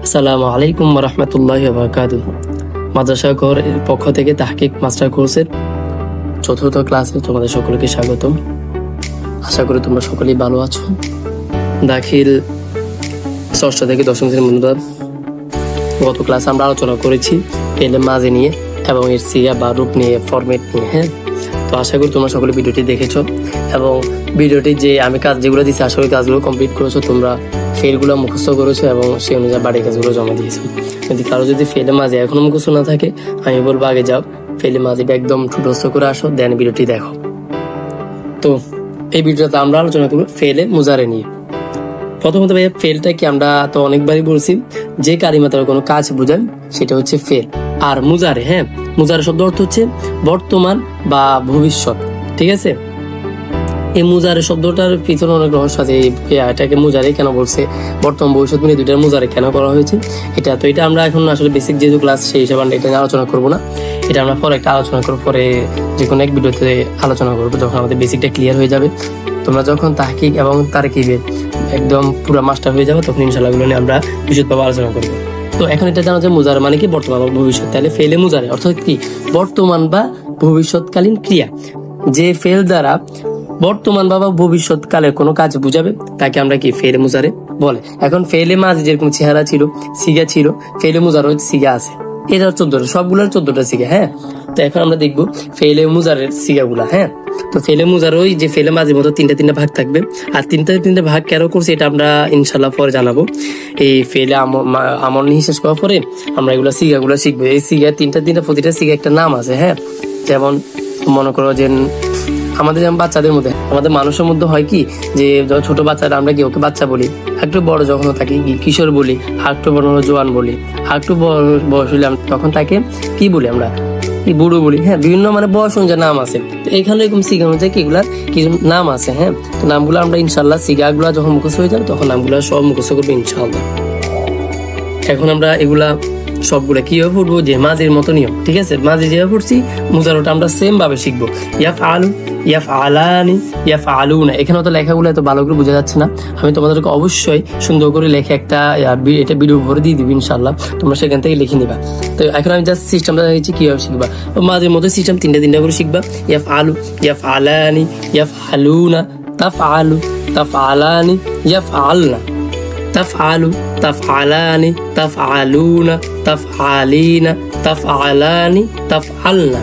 আসসালামু আলাইকুম রহমতুল্লাহি ওয়া বারাকাতুহু। মাদ্রাসা ঘর এর পক্ষ থেকে তাহকিক মাস্টার কোর্সের চতুর্থ ক্লাসে তোমাদের সকলকে স্বাগতম। আশা করি তোমরা সকলেই ভালো আছো। দাখিল ষষ্ঠ থেকে দশম শ্রেণীর বন্ধুরা, গত ক্লাসে আমরা আলোচনা করেছি ফেলে মাঝে নিয়ে এবং এর সিগা বা রূপ নিয়ে, ফরম্যাট নিয়ে। হ্যাঁ, তো আশা করি তোমরা সকলে ভিডিওটি দেখেছো এবং ভিডিওটি যে আমি কাজ যেগুলো দিচ্ছি আশা করি কাজগুলো কমপ্লিট করেছো, তোমরা ফেলগুলো মুখস্থ করেছো এবং সেই অনুযায়ী বাড়ির কাজগুলো জমা দিয়েছো। যদি কারো যদি ফেলে মাঝে এখনো মুখস্থ না থাকে, আমি বলবো আগে যাও, ফেলে মাঝে একদম ঠুটস্থ করে আসো, দেন ভিডিওটি দেখো। তো এই ভিডিওতে আমরা আলোচনা করবো ফেলে মুজারে নিয়ে। প্রথমত ভাইয়া, ফেলটা কি আমরা তো অনেকবারই বলছি, যে কালিমাতার কোনো কাজ বোঝায় সেটা হচ্ছে ফেল। আর মুজারে, হ্যাঁ, মুজারে শব্দ অর্থ হচ্ছে বর্তমান বা ভবিষ্যৎ। ঠিক আছে, এই মুজারে শব্দটার পিছনে অনেক রহস্য আছে। এটাকে মুজারে কেন বলছে, বর্তমান ভবিষ্যৎ মিলে দুইটার মুজারে কেন করা হয়েছে, এটা আমরা এখন আসলে বেসিক যেহেতু ক্লাস সেই হিসাবে এটা নিয়ে আলোচনা করবো না। এটা আমরা পরে একটা আলোচনা করবো, পরে যে কোনো এক ভিডিওতে আলোচনা করবো যখন আমাদের বেসিকটা ক্লিয়ার হয়ে যাবে। তোমরা যখন তাহকিক এবং তারকিবের একদম পুরো মাস্টার হয়ে যাবে তখন ইনশাআল্লাহ এগুলো নিয়ে আমরা বিশদভাবে আলোচনা করবো। তো এখন এটা জানা যায় মুজারে মানে কি, বর্তমান বা ভবিষ্যৎ। তাহলে ফেলে মুজারে অর্থাৎ কি, বর্তমান বা ভবিষ্যৎকালীন ক্রিয়া। যে ফেল দ্বারা বর্তমান বা ভবিষ্যৎকালে কোনো কাজ বুঝাবে তাকে আমরা কি ফেলে মুজারে বলে। এখন ফেলে মাঝে যেরকম চেহারা ছিল, সিগা ছিল, ফেলে মুজারে সিগা আছে। এটা 14টা, সবগুলোর 14টা সিগা। হ্যাঁ, তো এখন আমরা দেখবো ফেলে মুজারের সিগাগুলা। হ্যাঁ, তো ফেলে মুজার ওই যে ফেলে মাঝে মতো তিনটা ভাগ থাকবে। আর তিনটা ভাগ কেন করছে এটা আমরা ইনশাল্লাহ পরে জানাবো। এই ফেলে আমল নিয়ে শেষ করার পরে আমরা এগুলো সিগাগুলো শিখবো। এই সিগা তিনটা প্রতিটা সিগা একটা নাম আছে। হ্যাঁ, যেমন মনে করো যে আমাদের যেমন বাচ্চাদের মধ্যে, আমাদের মানুষের মধ্যে হয় কি যে ছোট বাচ্চারা আমরা কি ওকে বাচ্চা বলি, একটু বড় যখন থাকি কি কিশোর বলি, আর একটু বড় হলো জোয়ান বলি, আর একটু বয়স হইলাম তখন তাকে কি বলি আমরা, কি বুড়ো বলি। হ্যাঁ, বিভিন্ন মানে বয়স অনুযায়ী নাম আছে। তো এখানে এরকম সিগা অনুযায়ী কি এগুলার কি নাম আছে। হ্যাঁ, তো নামগুলো আমরা ইনশাল্লাহ সিগাগুলা যখন মুখস্থ হয়ে যাবে তখন নামগুলো সব মুখস্থ করবো ইনশাল্লাহ। এখন আমরা এগুলা সবগুলা কিভাবে পড়বো, যে মাঝের মতো নিয়ম। ঠিক আছে, মাঝে যেভাবে পড়ছি মুজারোটা আমরা সেম ভাবে শিখবো। ইয়াফ আলু, ইয়াফ আলানি, ইয়াফ আলুনা। এখানে তো লেখাগুলো এত ভালো করে বোঝা যাচ্ছে না, আমি তোমাদেরকে অবশ্যই সুন্দর করে লেখে একটা এটা ভিডিও ভরে দিয়ে দিবি ইনশাল্লাহ, তোমরা সেখান থেকে লিখে নিবা। তো এখন আমি জাস্ট সিস্টেমটা দেখেছি কিভাবে শিখবা। মাঝের মতো সিস্টেম তিনটা করে শিখবা। ইয়াফ আলু, ইয়াফ আলানি, ইয়াফ আলুনা, তাফ আলু, তাফ আলানি, ইয়াফ আলনা, তাফআলু, তাফআলানি, তাফআলুনা, তাফআলিনা, তাফআলানি, তাফআলনা,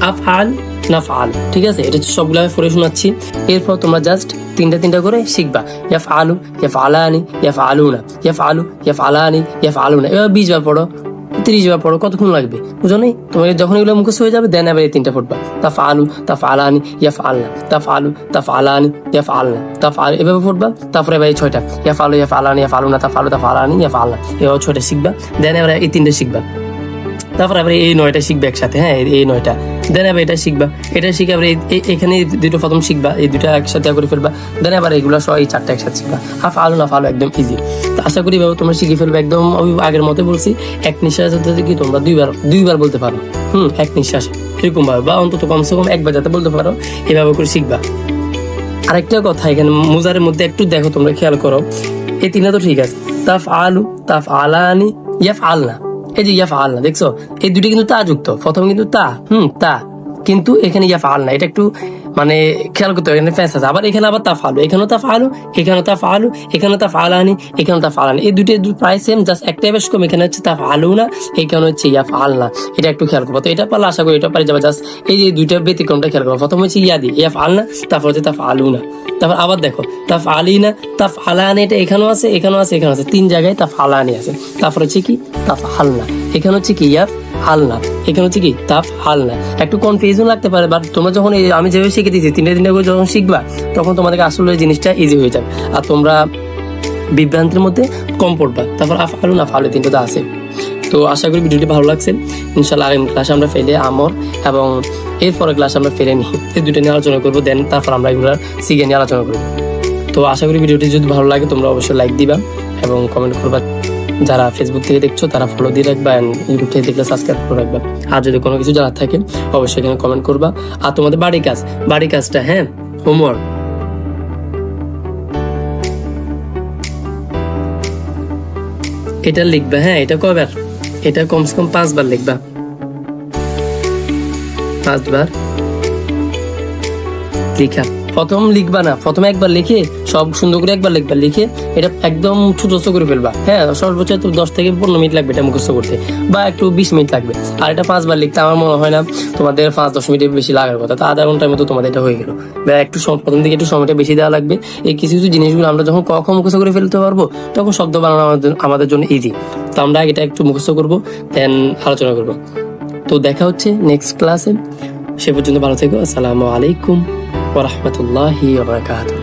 আফআল, নাফআল। ঠিক আছে, এটা সবগুলো পড়ে শোনাচ্ছি। এরপর তোমরা জাস্ট তিনটা করে শিখবা। ইয়াফআলু, ইয়াফআলানি, ইয়াফআলুনা, ইয়াফআলু, ইয়াফআলানি, ইয়াফআলুনা। এবার 20 বার পড়ো, 30 বার পড়ো, কতক্ষণ লাগবে বুঝো নেই। তোমার যখন এগুলো মুখস্থ হয়ে যাবে দেন এবার এই তিনটা পড়বা। তাফআলু, তাফআলানি, ইয়াফআলনা, তাফআলু, তাফআলানি, ইয়াফআলনা, তাফআল, এভাবে পড়বা। তারপরে এবার এই 6টা ইয়াফআলু, ইয়াফআলানি, ইয়াফআলুনা, তাফআলু, তাফআলানি, ইয়াফআলনা, এবার 6টা শিখবা। দেন এবার এই 3টে শিখবা। তারপর আবার এই 9টা শিখবে একসাথে। হ্যাঁ, এই 9টা দেন আবার এটা শিখবা। এটা শিখে আবার এখানে দুটো প্রথম শিখবা, এই দুটো একসাথে করে ফেলবা। দেন আবার এগুলো সব এই 4টা একসাথে শিখবা। হাফ আলু না ফালু, একদম ইজি। তো আশা করি এভাবে তোমরা শিখে ফেলবে একদম। আমি আগের মতো বলছি, এক নিঃশ্বাসে কি তোমরা দুইবার বলতে পারো। এক নিঃশ্বাসে এরকম ভাবে, বা অন্তত কমসে কম একবার যাতে বলতে পারো, এভাবে করে শিখবা। আরেকটা কথা, এখানে মুজারের মধ্যে একটু দেখো, তোমরা খেয়াল করো, এই 3টা তো ঠিক আছে। তাফ আলু, তাফ আলানি, ইয়াফ আলনা। এই যে ইয়াফ আলনা দেখছো, এই দুটো কিন্তু তা যুক্ত, প্রথম কিন্তু তা, তা, কিন্তু এখানে ইয়াফ আলনা, এটা একটু মানে খেয়াল করতে হবে। এখানে ফ্যাস আছে, আবার এখানে আবার তাফ আলু, এখানেও তাফ আলু, এখানেও তাফ আলু, এখানেও তাফ আলানি, এখানেও তাফ আলানি। এই দুটো প্রায় সেম, জাস্ট একটা বেশ কম। এখানে হচ্ছে তাফ আলু না, এখানে হচ্ছে ইয়াফ আলনা। এটা একটু খেয়াল করবো। তো এটা পারলে আশা করি এটা পারে যাবে। জাস্ট এই যে দুইটা ব্যতিক্রমটা খেয়াল করবো। প্রথম হচ্ছে ইয়াদি, ইয়াফ আলনা, তারপর হচ্ছে তাফ আলু না। তারপর আবার দেখো তাফ আলিনা, তাফ আলানি, এটা এখানেও আছে, এখানেও আছে, এখানে আছে, 3 জায়গায় তাফ আলানি আছে। তারপর হচ্ছে কি তাফ আলনা, এখানে হচ্ছে কি ইয়াফ আলনা, এখানে হচ্ছে কি তাফ আলনা। একটু কনফিউশন লাগতে পারে, বাট তোমরা যখন আমি যেভাবে শিখে দিয়েছি 3টা করে যখন শিখবা তখন তোমাদেরকে আসলে জিনিসটা ইজি হয়ে যাবে আর তোমরা বিভ্রান্তির মধ্যে কম পড়বা। তারপর আফ আলু না ফালু 3টা আছে। তো আশা করি ভিডিওটি ভালো লাগছে। ইনশাআল্লাহ আগামী ক্লাসে আমরা ফেলে আমর এবং এরপরে ক্লাসে আমরা ফেলে নিই, এই দুটো নিয়ে আলোচনা করবো। দেন তারপর আমরা এগুলো সিগে নিয়ে আলোচনা করবো। তো আশা করি ভিডিওটি যদি ভালো লাগে তোমরা অবশ্যই লাইক দিবা এবং কমেন্ট করবা। যারা ফেসবুক থেকে দেখছো তারা ফলো দিয়ে রাখবা, অ্যান্ড ইউটিউব থেকে দেখলে সাবস্ক্রাইব করে রাখবা। আর যদি কোনো কিছু জানার থাকে অবশ্যই এখানে কমেন্ট করবা। আর তোমাদের বাড়ির কাজটা, হ্যাঁ, হোমওয়ার্ক এটা লিখবা, হ্যাঁ এটা কয়বার, এটা কমসে কম 5 বার লিখবা, 5 বার লিখা। প্রথম লিখবা না, প্রথমে একবার লিখে সব সুন্দর করে একবার লিখবা, লিখে এটা একদম ছোট করে ফেলবা। হ্যাঁ, সর্বোচ্চ তো 10 থেকে 15 মিনিট লাগবে এটা মুখস্থ করতে, বা একটু 20 মিনিট লাগবে। আর এটা 5 বার লিখতে আমার মনে হয় না তোমাদের 5-10 মিনিটের বেশি লাগার কথা, তো আধা ঘন্টার মতো তোমাদের এটা হয়ে গেল। বা একটু প্রথম দিকে একটু সময়টা বেশি দেওয়া লাগবে। এই কিছু কিছু জিনিসগুলো আমরা যখন কখন মুখস্থ করে ফেলতে পারবো, তখন শব্দ বানানো আমাদের জন্য ইজি। তো আমরা এটা একটু মুখস্থ করবো, দেন আলোচনা করবো। তো দেখা হচ্ছে নেক্সট ক্লাসে, সে পর্যন্ত ভালো থেকো। আসসালামু আলাইকুম ওয়া রাহমাতুল্লাহি ওয়া বারাকাতুহু।